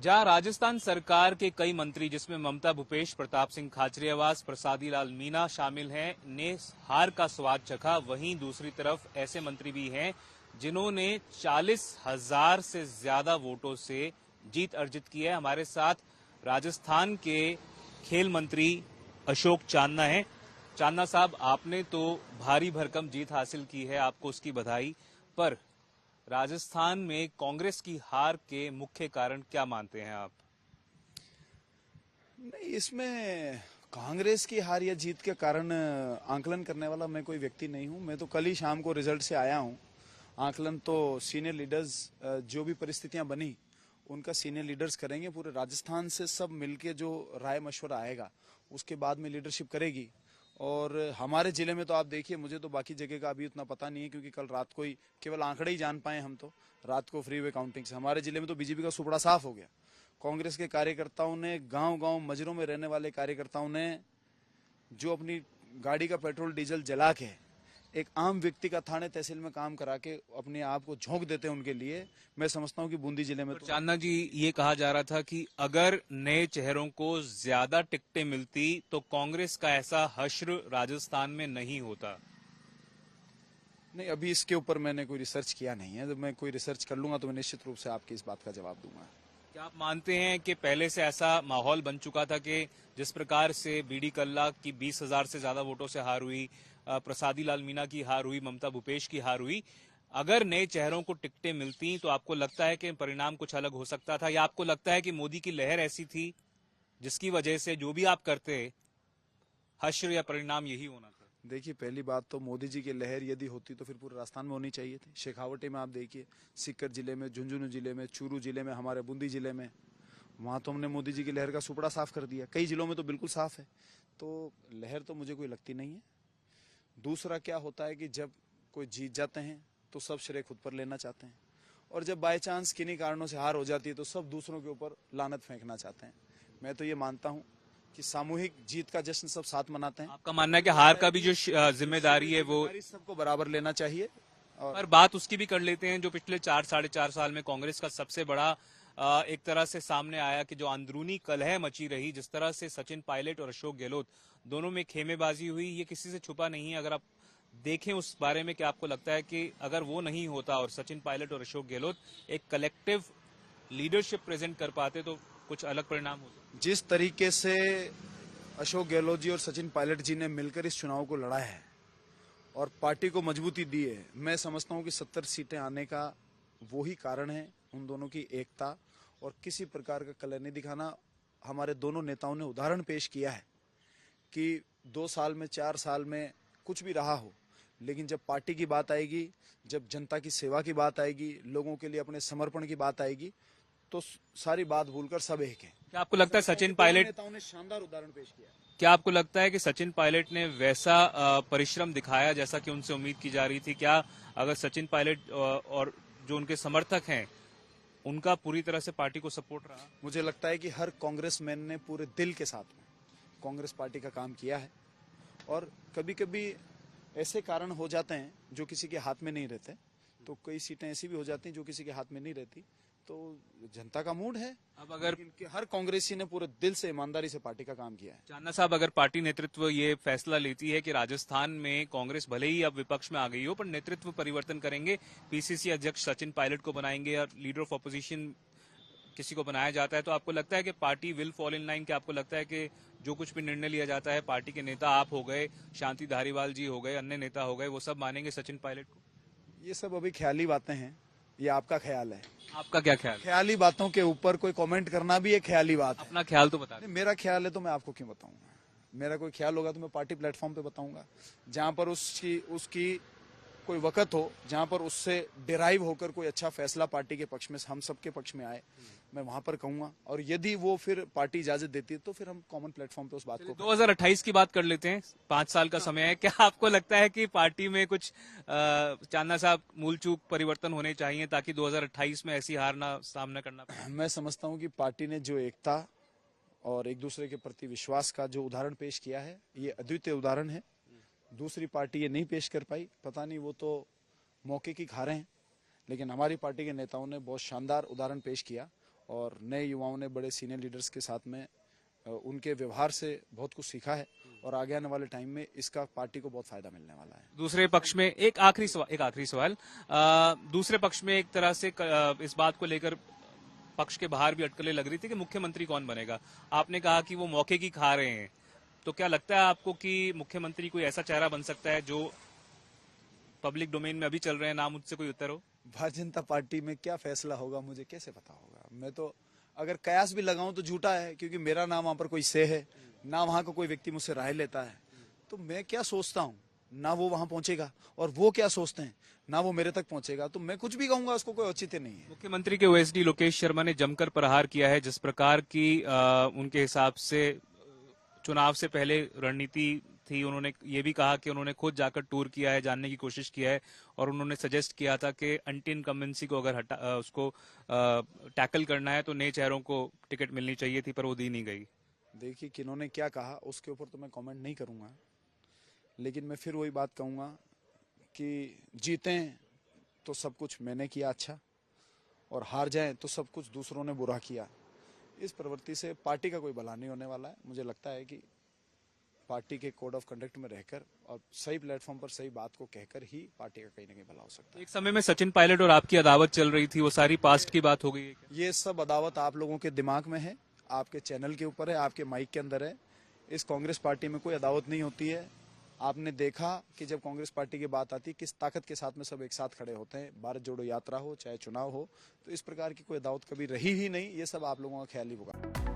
जहां राजस्थान सरकार के कई मंत्री जिसमें ममता भूपेश, प्रताप सिंह खाचरियावास, प्रसादी लाल मीणा शामिल हैं, ने हार का स्वाद चखा, वहीं दूसरी तरफ ऐसे मंत्री भी हैं जिन्होंने 40,000 से ज्यादा वोटों से जीत अर्जित की है। हमारे साथ राजस्थान के खेल मंत्री अशोक चांदना हैं। चांदना साहब, आपने तो भारी भरकम जीत हासिल की है, आपको उसकी बधाई। पर राजस्थान में कांग्रेस की हार के मुख्य कारण क्या मानते हैं आप? नहीं, इसमें कांग्रेस की हार या जीत के कारण आंकलन करने वाला मैं कोई व्यक्ति नहीं हूं। मैं तो कल ही शाम को रिजल्ट से आया हूं। आंकलन तो सीनियर लीडर्स, जो भी परिस्थितियां बनी उनका सीनियर लीडर्स करेंगे। पूरे राजस्थान से सब मिलके जो राय मशवरा आएगा उसके बाद में लीडरशिप करेगी। और हमारे जिले में तो आप देखिए, मुझे तो बाकी जगह का अभी उतना पता नहीं है क्योंकि कल रात को ही केवल आंकड़े ही जान पाए हम तो, रात को फ्री वे काउंटिंग से। हमारे जिले में तो बीजेपी का सुपड़ा साफ हो गया। कांग्रेस के कार्यकर्ताओं ने, गांव-गांव मजरों में रहने वाले कार्यकर्ताओं ने, जो अपनी गाड़ी का पेट्रोल डीजल जला के एक आम व्यक्ति का थाने तहसील में काम करा के अपने आप को झोंक देते हैं, उनके लिए मैं समझता हूं कि बूंदी जिले में तो चांदना जी, ये कहा जा रहा था कि अगर नए चेहरों को ज्यादा टिकटें मिलती तो कांग्रेस का ऐसा हश्र राजस्थान में नहीं होता। नहीं, अभी इसके ऊपर मैंने कोई रिसर्च किया नहीं है। जब मैं कोई रिसर्च कर लूंगा तो मैं निश्चित रूप से आपकी इस बात का जवाब दूंगा। क्या आप मानते हैं कि पहले से ऐसा माहौल बन चुका था कि जिस प्रकार से बीडी कल्ला की 20,000 से ज्यादा वोटों से हार हुई, प्रसादी लाल मीणा की हार हुई, ममता भूपेश की हार हुई, अगर नए चेहरों को टिकटें मिलती तो आपको लगता है कि परिणाम कुछ अलग हो सकता था? या आपको लगता है कि मोदी की लहर ऐसी थी जिसकी वजह से जो भी आप करते हश्र या परिणाम यही होना था? देखिए, पहली बात तो मोदी जी की लहर यदि होती तो फिर पूरे राजस्थान में होनी चाहिए थी। शेखावटी में आप देखिए, सीकर जिले में, झुंझुनू जिले में, चूरू जिले में, हमारे बूंदी जिले में, वहां तो हमने मोदी जी की लहर का सुपड़ा साफ कर दिया। कई जिलों में तो बिल्कुल साफ है। तो लहर तो मुझे कोई लगती नहीं है। दूसरा क्या होता है कि जब कोई जीत जाते हैं तो सब श्रेय खुद पर लेना चाहते हैं, और जब बाय चांस किन्हीं कारणों से हार हो जाती है तो सब दूसरों के ऊपर लानत फेंकना चाहते हैं। मैं तो ये मानता हूं कि सामूहिक जीत का जश्न सब साथ मनाते हैं। आपका मानना है कि हार का भी जो जिम्मेदारी है वो सबको बराबर लेना चाहिए। पर बात उसकी भी कर लेते हैं जो पिछले 4-4.5 साल में कांग्रेस का सबसे बड़ा एक तरह से सामने आया कि जो अंदरूनी कलह मची रही, जिस तरह से सचिन पायलट और अशोक गहलोत दोनों में खेमेबाजी हुई, ये किसी से छुपा नहीं है। अगर आप देखें उस बारे में, क्या आपको लगता है कि अगर वो नहीं होता और सचिन पायलट और अशोक गहलोत एक कलेक्टिव लीडरशिप प्रेजेंट कर पाते तो कुछ अलग परिणाम होते? जिस तरीके से अशोक गहलोत जी और सचिन पायलट जी ने मिलकर इस चुनाव को लड़ा है और पार्टी को मजबूती दी है, मैं समझता हूं कि 70 सीटें आने का वही कारण है, उन दोनों की एकता और किसी प्रकार का कलह नहीं दिखाना। हमारे दोनों नेताओं ने उदाहरण पेश किया है कि 2 साल में, 4 साल में कुछ भी रहा हो, लेकिन जब पार्टी की बात आएगी, जब जनता की सेवा की बात आएगी, लोगों के लिए अपने समर्पण की बात आएगी, तो सारी बात भूलकर सब एक है। क्या आपको लगता है सचिन पायलट नेताओं ने शानदार उदाहरण पेश किया? क्या आपको लगता है कि सचिन पायलट ने वैसा परिश्रम दिखाया जैसा कि उनसे उम्मीद की जा रही थी? क्या अगर सचिन पायलट और जो उनके समर्थक हैं उनका पूरी तरह से पार्टी को सपोर्ट रहा? मुझे लगता है कि हर कांग्रेसमैन ने पूरे दिल के साथ में कांग्रेस पार्टी का काम किया है। और कभी कभी ऐसे कारण हो जाते हैं जो किसी के हाथ में नहीं रहते, तो कई सीटें ऐसी भी हो जाती हैं जो किसी के हाथ में नहीं रहती, तो जनता का मूड है। अब अगर हर कांग्रेसी ने पूरे दिल से, ईमानदारी से पार्टी का काम किया है। चांदना साहब, अगर पार्टी नेतृत्व ये फैसला लेती है कि राजस्थान में कांग्रेस भले ही अब विपक्ष में आ गई हो पर नेतृत्व परिवर्तन करेंगे, पीसीसी अध्यक्ष सचिन पायलट को बनाएंगे और लीडर ऑफ ऑपोजिशन किसी को बनाया जाता है, तो आपको लगता है कि party will fall in line? क्या आपको लगता है कि जो कुछ भी निर्णय लिया जाता है, पार्टी के नेता आप हो गए, शांति धारीवाल जी हो गए, अन्य नेता हो गए, वो सब मानेंगे सचिन पायलट को? ये सब अभी ख्याली बातें हैं। ये आपका ख्याल है। आपका क्या ख्याल? ख्याली बातों के ऊपर कोई कमेंट करना भी एक ख्याली बात है। अपना ख्याल तो बता। मेरा ख्याल है तो मैं आपको क्यों बताऊंगा? मेरा कोई ख्याल होगा तो मैं पार्टी प्लेटफॉर्म पे बताऊंगा, जहां पर उसकी कोई वक्त हो, जहां पर उससे डिराइव होकर कोई अच्छा फैसला पार्टी के पक्ष में, हम सबके पक्ष में आए, मैं वहां पर कहूंगा। और यदि वो फिर पार्टी इजाजत देती है तो फिर हम कॉमन प्लेटफॉर्म पे उस बात को। 2028 की बात कर लेते हैं, 5 साल का समय है। क्या आपको लगता है कि पार्टी में कुछ चांदना साहब मूल चूक परिवर्तन होने चाहिए ताकि 2028 में ऐसी हार ना सामना करना पड़े? मैं समझता हूँ कि पार्टी ने जो एकता और एक दूसरे के प्रति विश्वास का जो उदाहरण पेश किया है, ये अद्वितीय उदाहरण है। दूसरी पार्टी ये नहीं पेश कर पाई, पता नहीं वो तो मौके की खा रहे हैं, लेकिन हमारी पार्टी के नेताओं ने बहुत शानदार उदाहरण पेश किया और नए युवाओं ने बड़े सीनियर लीडर्स के साथ में उनके व्यवहार से बहुत कुछ सीखा है और आगे आने वाले टाइम में इसका पार्टी को बहुत फायदा मिलने वाला है। दूसरे पक्ष में एक आखिरी सवाल दूसरे पक्ष में एक तरह से इस बात को लेकर पक्ष के बाहर भी अटकलें लग रही थी कि मुख्यमंत्री कौन बनेगा। आपने कहा कि वो मौके की खा रहे हैं, तो क्या लगता है आपको कि मुख्यमंत्री कोई ऐसा चेहरा बन सकता है जो पब्लिक डोमेन में अभी चल रहे हैं, नाम मुझसे कोई उत्तर हो? भारतीय जनता पार्टी में क्या फैसला होगा मुझे कैसे पता होगा। मैं तो अगर कयास भी लगाऊं तो झूठा है, क्योंकि मेरा नाम वहां पर कोई से है ना, वहां का कोई व्यक्ति मुझसे राय लेता है। तो मैं क्या सोचता हूं ना वो वहां पहुंचेगा, और वो क्या सोचते हैं ना वो मेरे तक पहुंचेगा। तो मैं कुछ भी कहूंगा उसको कोई औचित्य नहीं है। मुख्यमंत्री के ओएसडी लोकेश शर्मा ने जमकर प्रहार किया है। जिस प्रकार की उनके हिसाब से चुनाव से पहले रणनीति थी, उन्होंने ये भी कहा कि उन्होंने खुद जाकर टूर किया है, जानने की कोशिश किया है, और उन्होंने सजेस्ट किया था कि एंटी इनकम्बेंसी को अगर उसको टैकल करना है तो नए चेहरों को टिकट मिलनी चाहिए थी, पर वो दी नहीं गई। देखिए किन्होंने क्या कहा उसके ऊपर तो मैं कमेंट नहीं करूंगा, लेकिन मैं फिर वही बात कहूंगा कि जीते तो सब कुछ मैंने किया अच्छा, और हार जाए तो सब कुछ दूसरों ने बुरा किया। इस प्रवृत्ति से पार्टी का कोई भला नहीं होने वाला है। मुझे लगता है कि पार्टी के कोड ऑफ कंडक्ट में रहकर और सही प्लेटफॉर्म पर सही बात को कहकर ही पार्टी का कहीं ना कहीं भला हो सकता है। एक समय में सचिन पायलट और आपकी अदावत चल रही थी, वो सारी पास्ट की बात हो गई है क्या? ये सब अदावत आप लोगों के दिमाग में है, आपके चैनल के ऊपर है, आपके माइक के अंदर है। इस कांग्रेस पार्टी में कोई अदावत नहीं होती है। आपने देखा कि जब कांग्रेस पार्टी की बात आती है किस ताकत के साथ में सब एक साथ खड़े होते हैं। भारत जोड़ो यात्रा हो चाहे चुनाव हो, तो इस प्रकार की कोई अदावत कभी रही ही नहीं। ये सब आप लोगों का ख्याल ही होगा।